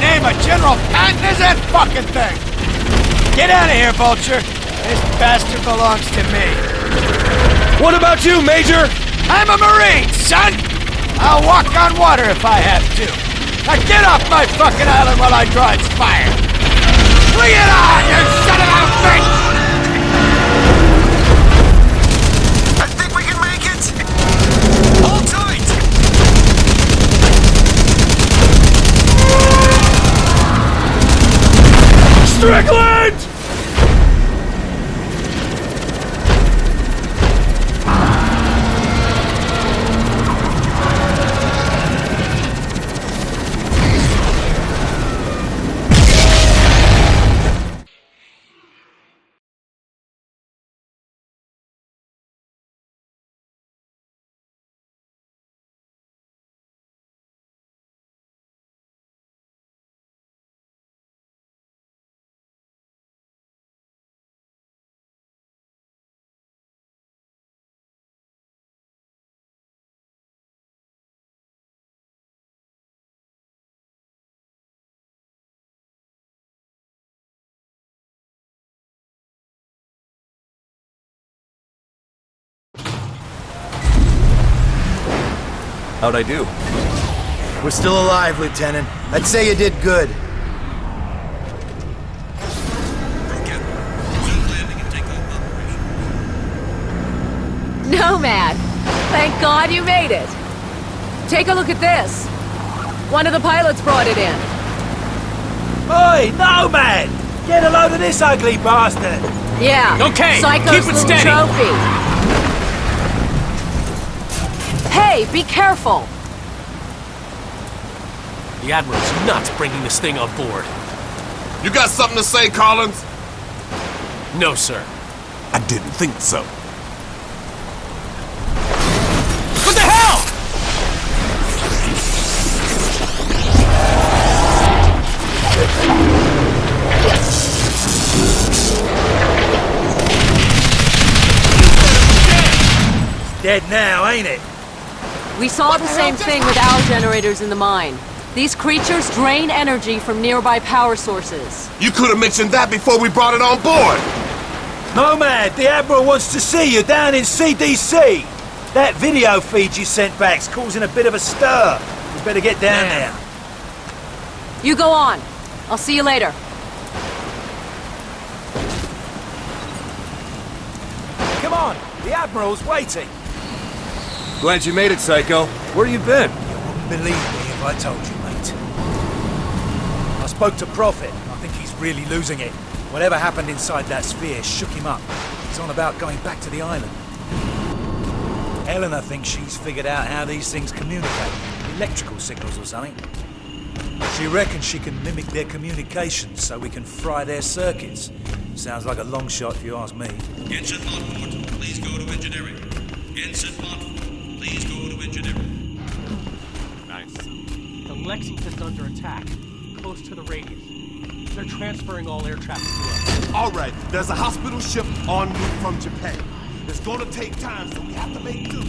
name of General Patton is that fucking thing? Get out of here, Vulture. This bastard belongs to me. What about you, Major? I'm a Marine, son! I'll walk on water if I have to. Now get off my fucking island while I draw its fire! Bring it on, you son of a bitch! I think we can make it! Hold tight! Strickland! How'd I do? We're still alive, Lieutenant. I'd say you did good. Nomad! Thank God you made it! Take a look at this. One of the pilots brought it in. Oi, Nomad! Get a load of this ugly bastard! Yeah. Okay, Psycho's keep it little steady. trophy. Hey, be careful! The Admiral's nuts bringing this thing on board. You got something to say, Collins? No, sir. I didn't think so. What the hell?! Dead now, ain't it? We saw the same thing with our generators in the mine. These creatures drain energy from nearby power sources. You could have mentioned that before we brought it on board. Nomad, the Admiral wants to see you down in CDC. That video feed you sent back's causing a bit of a stir. We better get down there. You go on. I'll see you later. Come on, the Admiral's waiting. Glad you made it, Psycho. Where you been? You wouldn't believe me if I told you, mate. I spoke to Prophet. I think he's really losing it. Whatever happened inside that sphere shook him up. He's on about going back to the island. Eleanor thinks she's figured out how these things communicate. Electrical signals or something. She reckons she can mimic their communications so we can fry their circuits. Sounds like a long shot if you ask me. Ensign Montfort, please go to engineering. Ensign Montfort, please go to engineering. Nice. The Lexington's under attack, close to the radius. They're transferring all air traffic to us. All right, there's a hospital ship en route from Japan. It's gonna take time, so we have to make do.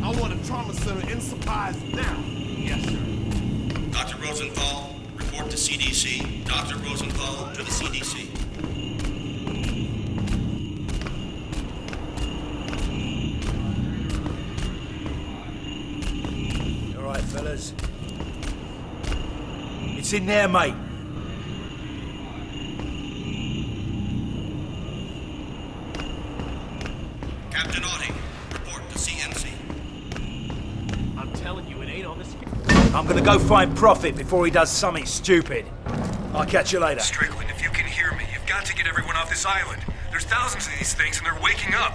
I want a trauma center in supplies now. Yes, sir. Dr. Rosenthal, report to CDC. Dr. Rosenthal to the CDC. All right, fellas. It's in there, mate. Captain Audie, report to CNC. I'm telling you, it ain't on this... I'm gonna go find Prophet before he does something stupid. I'll catch you later. Strickland, if you can hear me, you've got to get everyone off this island. There's thousands of these things and they're waking up.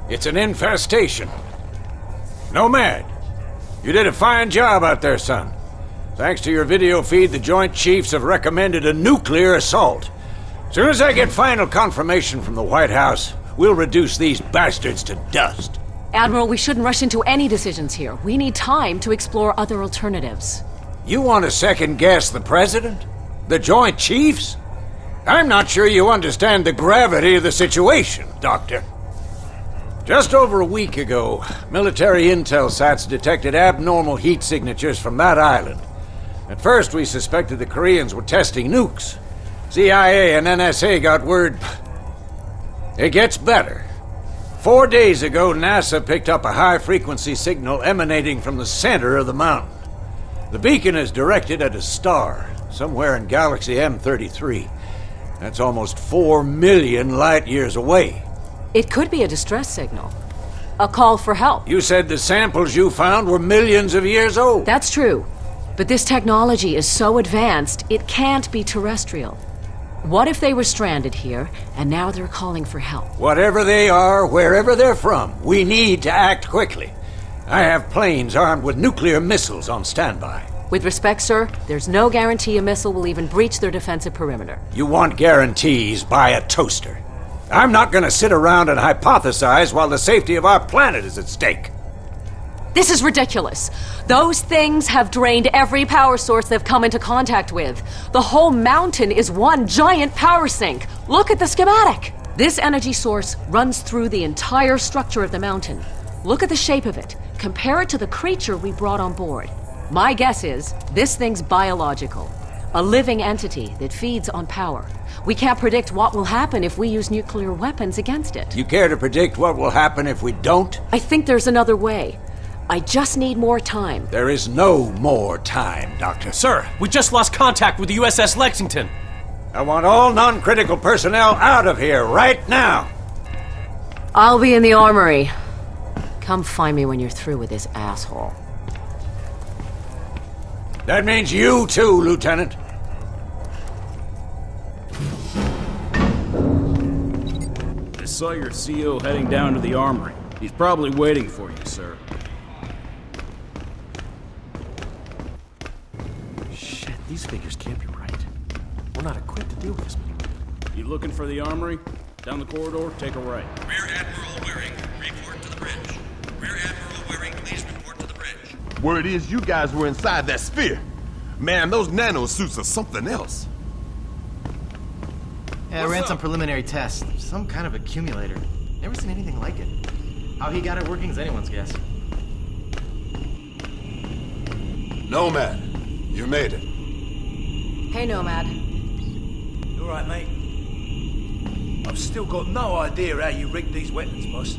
It's an infestation. Nomad, you did a fine job out there, son. Thanks to your video feed, the Joint Chiefs have recommended a nuclear assault. As soon as I get final confirmation from the White House, we'll reduce these bastards to dust. Admiral, we shouldn't rush into any decisions here. We need time to explore other alternatives. You want to second-guess the President? The Joint Chiefs? I'm not sure you understand the gravity of the situation, Doctor. Just over a week ago, military intel sats detected abnormal heat signatures from that island. At first, we suspected the Koreans were testing nukes. CIA and NSA got word. It gets better. 4 days ago, NASA picked up a high-frequency signal emanating from the center of the mountain. The beacon is directed at a star, somewhere in Galaxy M33. That's almost 4 million light-years away. It could be a distress signal. A call for help. You said the samples you found were millions of years old. That's true. But this technology is so advanced, it can't be terrestrial. What if they were stranded here, and now they're calling for help? Whatever they are, wherever they're from, we need to act quickly. I have planes armed with nuclear missiles on standby. With respect, sir, there's no guarantee a missile will even breach their defensive perimeter. You want guarantees, buy a toaster. I'm not gonna sit around and hypothesize while the safety of our planet is at stake. This is ridiculous. Those things have drained every power source they've come into contact with. The whole mountain is one giant power sink. Look at the schematic. This energy source runs through the entire structure of the mountain. Look at the shape of it. Compare it to the creature we brought on board. My guess is this thing's biological. A living entity that feeds on power. We can't predict what will happen if we use nuclear weapons against it. You care to predict what will happen if we don't? I think there's another way. I just need more time. There is no more time, Doctor. Sir, we just lost contact with the USS Lexington. I want all non-critical personnel out of here right now. I'll be in the armory. Come find me when you're through with this asshole. That means you too, Lieutenant. I saw your CO heading down to the armory. He's probably waiting for you, sir. Shit, these figures can't be right. We're not equipped to deal with this. You looking for the armory? Down the corridor, take a right. Rear Admiral Waring, report to the bridge. Rear Admiral Waring, please report to the bridge. Word is you guys were inside that sphere. Man, those nanosuits are something else. Yeah, I ran some preliminary tests. Some kind of accumulator. Never seen anything like it. How he got it working is anyone's guess. Nomad, you made it. Hey, Nomad. You all right, mate? I've still got no idea how you rigged these weapons, boss.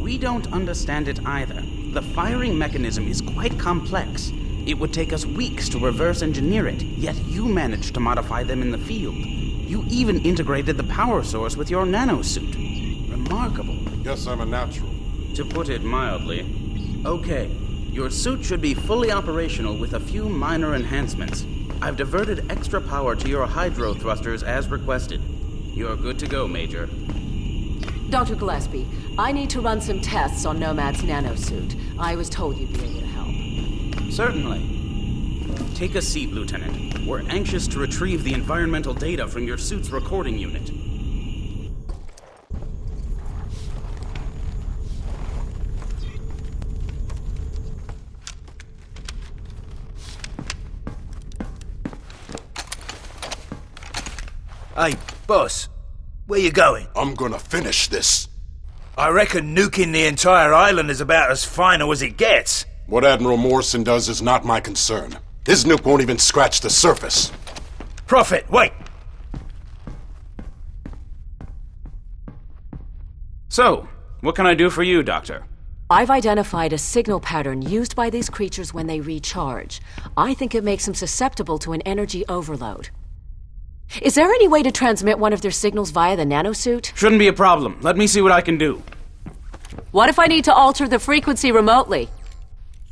We don't understand it either. The firing mechanism is quite complex. It would take us weeks to reverse engineer it, yet you managed to modify them in the field. You even integrated the power source with your nanosuit. Remarkable. Guess I'm a natural. To put it mildly. Okay, your suit should be fully operational with a few minor enhancements. I've diverted extra power to your hydro thrusters as requested. You're good to go, Major. Dr. Gillespie, I need to run some tests on Nomad's nanosuit. I was told you'd be able to help. Certainly. Take a seat, Lieutenant. We're anxious to retrieve the environmental data from your suit's recording unit. Hey, boss. Where you going? I'm gonna finish this. I reckon nuking the entire island is about as final as it gets. What Admiral Morrison does is not my concern. His nuke won't even scratch the surface. Prophet, wait! So, what can I do for you, Doctor? I've identified a signal pattern used by these creatures when they recharge. I think it makes them susceptible to an energy overload. Is there any way to transmit one of their signals via the nanosuit? Shouldn't be a problem. Let me see what I can do. What if I need to alter the frequency remotely?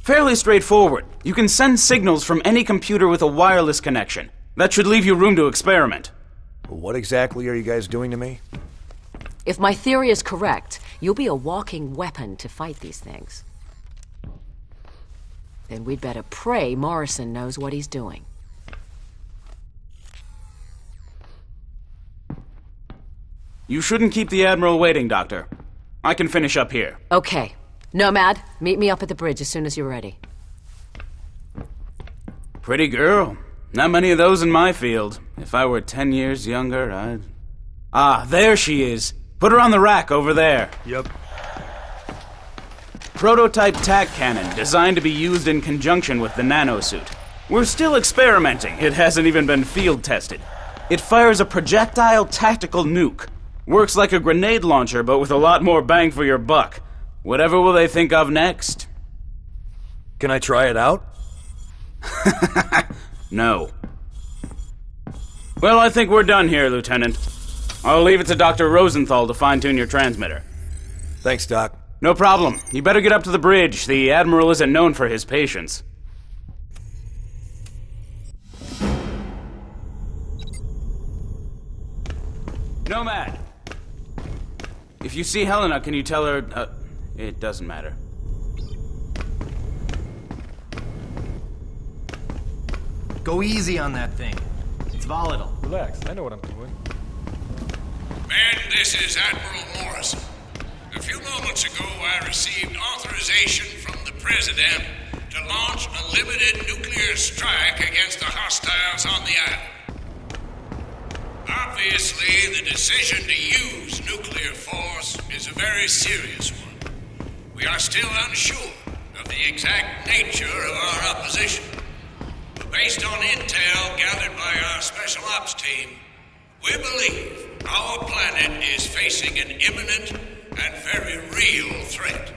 Fairly straightforward. You can send signals from any computer with a wireless connection. That should leave you room to experiment. What exactly are you guys doing to me? If my theory is correct, you'll be a walking weapon to fight these things. Then we'd better pray Morrison knows what he's doing. You shouldn't keep the Admiral waiting, Doctor. I can finish up here. Okay. Nomad, meet me up at the bridge as soon as you're ready. Pretty girl. Not many of those in my field. If I were 10 years younger, I'd... Ah, there she is. Put her on the rack over there. Yep. Prototype tac cannon, designed to be used in conjunction with the nanosuit. We're still experimenting. It hasn't even been field tested. It fires a projectile tactical nuke. Works like a grenade launcher, but with a lot more bang for your buck. Whatever will they think of next? Can I try it out? No. Well, I think we're done here, Lieutenant. I'll leave it to Dr. Rosenthal to fine-tune your transmitter. Thanks, Doc. No problem. You better get up to the bridge. The Admiral isn't known for his patience. Nomad! If you see Helena, can you tell her... it doesn't matter. Go easy on that thing. It's volatile. Relax, I know what I'm doing. Men, this is Admiral Morrison. A few moments ago, I received authorization from the President to launch a limited nuclear strike against the hostiles on the island. Obviously, the decision to use nuclear force is a very serious one. We are still unsure of the exact nature of our opposition. But based on intel gathered by our Special Ops team, we believe our planet is facing an imminent and very real threat.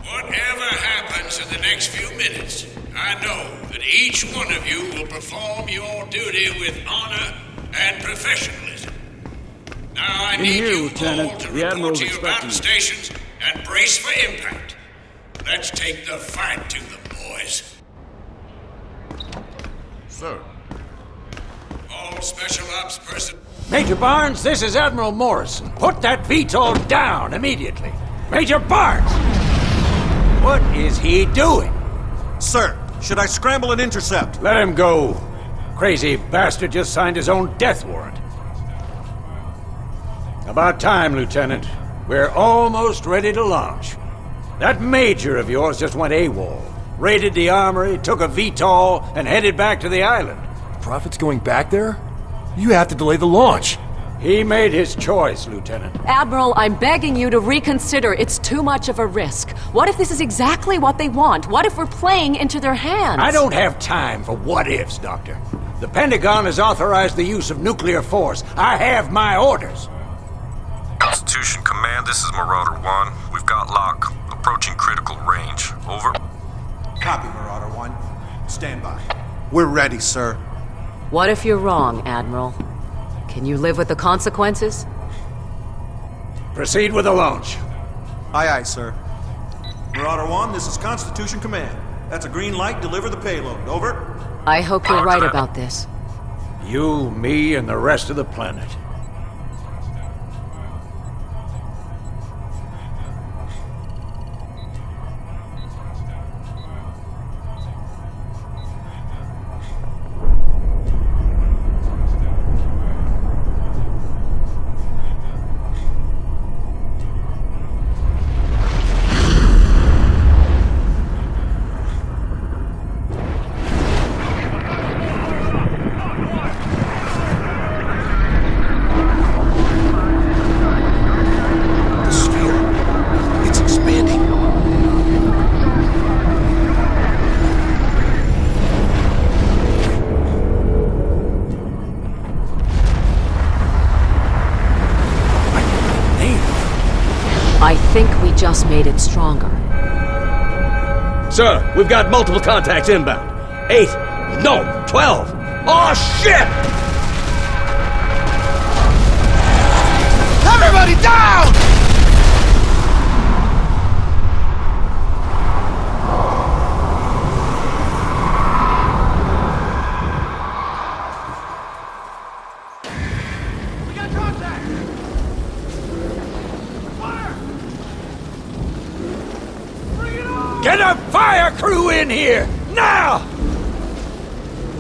Whatever happens in the next few minutes, I know that each one of you will perform your duty with honor and professionalism. Now I need you Lieutenant. all to The report Admiral's to your battle expecting stations and brace for impact. Let's take the fight to them, boys. Sir. All Special Ops person... Major Barnes, this is Admiral Morrison. Put that VTOL down immediately. Major Barnes! What is he doing? Sir, should I scramble and intercept? Let him go. Crazy bastard just signed his own death warrant. About time, Lieutenant. We're almost ready to launch. That major of yours just went AWOL. Raided the armory, took a VTOL, and headed back to the island. Prophet's going back there? You have to delay the launch. He made his choice, Lieutenant. Admiral, I'm begging you to reconsider. It's too much of a risk. What if this is exactly what they want? What if we're playing into their hands? I don't have time for what-ifs, Doctor. The Pentagon has authorized the use of nuclear force. I have my orders. Constitution Command, this is Marauder 1. We've got lock. Approaching critical range. Over. Copy, Marauder 1. Stand by. We're ready, sir. What if you're wrong, Admiral? Can you live with the consequences? Proceed with the launch. Aye, aye, sir. Marauder 1, this is Constitution Command. That's a green light. Deliver the payload. Over. I hope you're right about this. You, me, and the rest of the planet. I think we just made it stronger. Sir, we've got multiple contacts inbound. 8, no, 12. Oh, shit! Everybody down! We got contact! Fire! Bring it on! Get a fire crew in here! Now!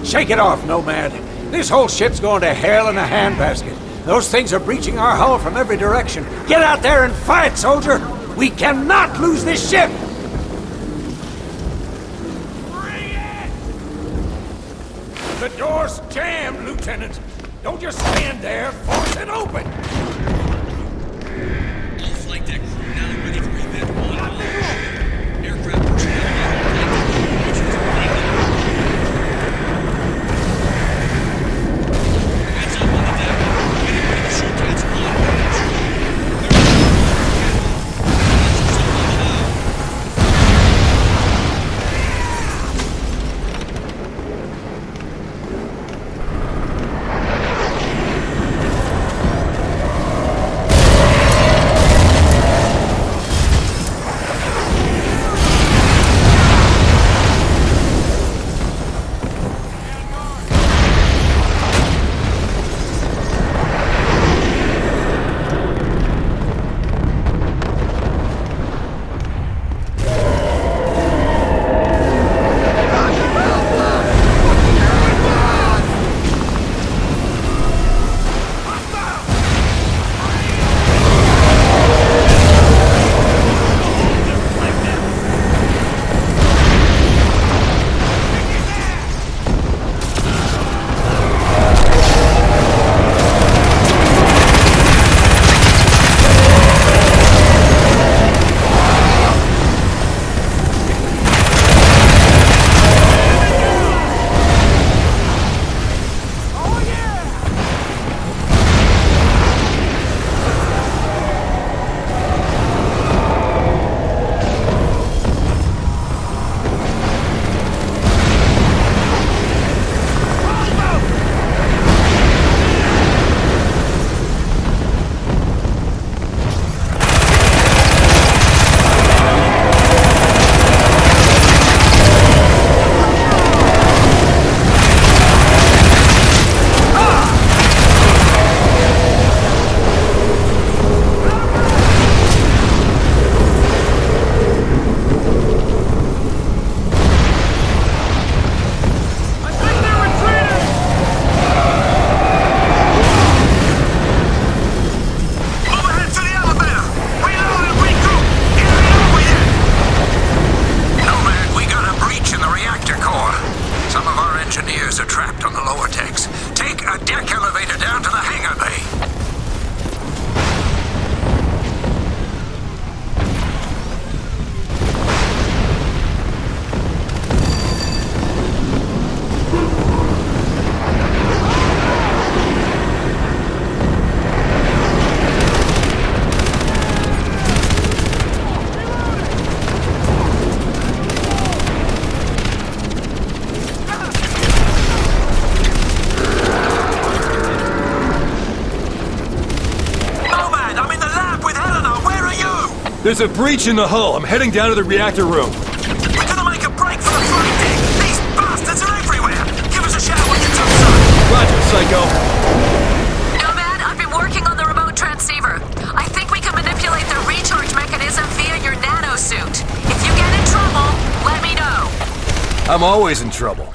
Shake it off, Nomad. This whole ship's going to hell in a handbasket. Those things are breaching our hull from every direction. Get out there and fight, soldier! We cannot lose this ship! Bring it! The door's jammed, Lieutenant. Don't just stand there. Force it open! All flight deck crew now ready for event 1 on all ship. Aircraft personnel a deck elevator down to the hangar bay. There's a breach in the hull. I'm heading down to the reactor room. We're gonna make a break for the flight deck. These bastards are everywhere. Give us a shout when you're topside. Roger, Psycho. Nomad, I've been working on the remote transceiver. I think we can manipulate the recharge mechanism via your nanosuit. If you get in trouble, let me know. I'm always in trouble.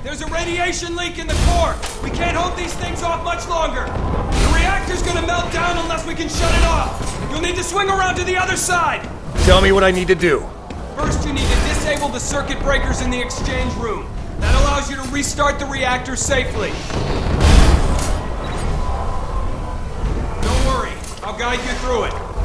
There's a radiation leak in the core. We can't hold these things off much longer. The reactor's gonna melt down unless we can shut it off. You'll need to swing around to the other side. Tell me what I need to do. First, you need to disable the circuit breakers in the exchange room. That allows you to restart the reactor safely. Don't worry, I'll guide you through it.